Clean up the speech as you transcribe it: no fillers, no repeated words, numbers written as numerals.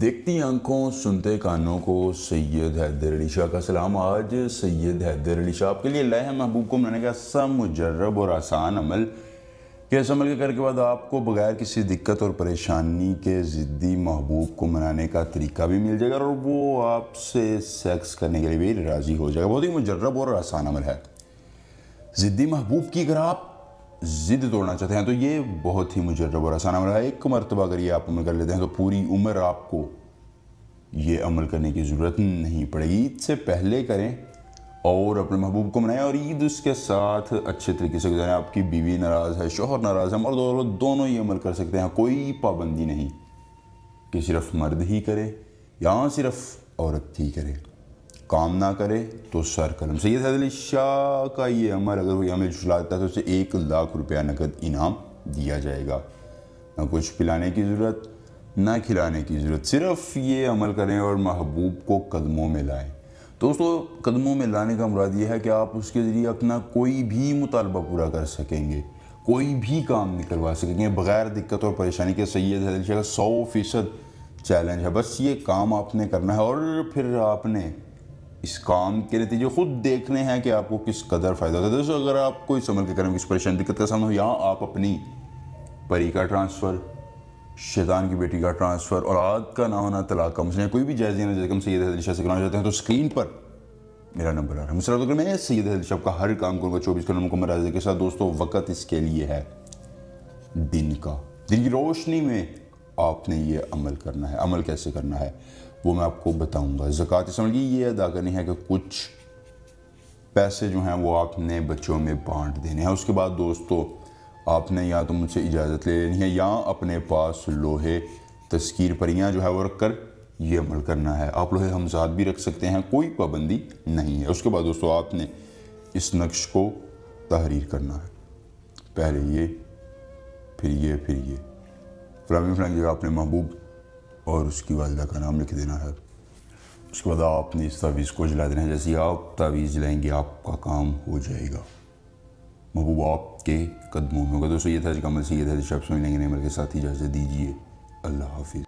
देखती आंखों सुनते कानों को सैयद हैदर अली शाह का सलाम। आज सैयद हैदर अली शाह आपके लिए लाए हैं महबूब को मनाने का ऐसा मुजर्रब और आसान अमल कि इस अमल के करने के बाद आपको बगैर किसी दिक्कत और परेशानी के ज़िद्दी महबूब को मनाने का तरीका भी मिल जाएगा और वो आपसे सेक्स करने के लिए भी राज़ी हो जाएगा। बहुत ही मुजर्रब और आसान अमल है। ज़िद्दी महबूब की अगर आप ज़िद तोड़ना चाहते हैं तो ये बहुत ही मुजर्रब और आसान अमल है। एक मरतबा अगर ये आप अमल कर लेते हैं तो पूरी उम्र आपको ये अमल करने की ज़रूरत नहीं पड़ेगी। ईद से पहले करें और अपने महबूब को मनाएं और ईद उसके साथ अच्छे तरीके से गुजारें। आपकी बीवी नाराज़ है, शौहर नाराज़ है, मर्द औरत दोनों ही अमल कर सकते हैं। कोई पाबंदी नहीं कि सिर्फ मर्द ही करे या सिर्फ औरत ही करे। काम ना करे तो सर कलम। सैयद हैदर अली शाह का ये अमल अगर कोई अमल चलाता है तो उसे 1 लाख रुपया नकद इनाम दिया जाएगा। ना कुछ पिलाने की ज़रूरत ना खिलाने की ज़रूरत, सिर्फ ये अमल करें और महबूब को कदमों में लाएं। दोस्तों, कदमों में लाने का मुराद ये है कि आप उसके ज़रिए अपना कोई भी मुतालबा पूरा कर सकेंगे, कोई भी काम निकलवा सकेंगे बग़ैर दिक्कत और परेशानी के। सैयद हैदर अली शाह का 100% चैलेंज है। बस ये काम आपने करना है और फिर आपने इस काम के नतीजे खुद देखने हैं कि आपको किस कदर फ़ायदा होता है। दोस्तों, अगर आपको इस अमल के करने में किस परेशानी दिक्कत का सामना हो, या आप अपनी परी का ट्रांसफ़र, शैतान की बेटी का ट्रांसफ़र, औलाद का ना होना, तलाक का मसला, कोई भी जायज़ नहीं जैसे हम सैयद हैदर अली शाह से कराना चाहते हैं तो स्क्रीन पर मेरा नंबर आ रहा है। मुझसे अगर मैं सैयद हैदर अली शाह का हर काम करूँगा 24 घंटे मुकम्मल राज़ी के साथ। दोस्तों, वक़्त इसके लिए है दिन का। दिन की रोशनी में आपने ये अमल करना है। अमल कैसे करना है वो मैं आपको बताऊंगा। ज़कात इस अमल की ये अदा करनी है कि कुछ पैसे जो हैं वो आपने बच्चों में बांट देने हैं। उसके बाद दोस्तों, आपने या तो मुझसे इजाज़त ले लेनी है या अपने पास लोहे तस्कीर परियाँ जो है वो रख कर ये अमल करना है। आप लोहे हमजाद भी रख सकते हैं, कोई पाबंदी नहीं है। उसके बाद दोस्तों, आपने इस नक्श को तहरीर करना है। पहले ये, फिर ये, फिर ये, फलानी जगह आपने महबूब और उसकी वालिदा का नाम लिख देना है। उसके बाद आपने इस तावीज़ को जला देना है। जैसे ही आप तावीज़ जलाएंगे आपका काम हो जाएगा, महबूब आपके कदमों में होगा। दोस्तों, ये था आज का अमल। सैयद हैदर अली शाह से मिलेंगे नए अमल के साथ। इजाज़त दीजिए। अल्लाह हाफिज़।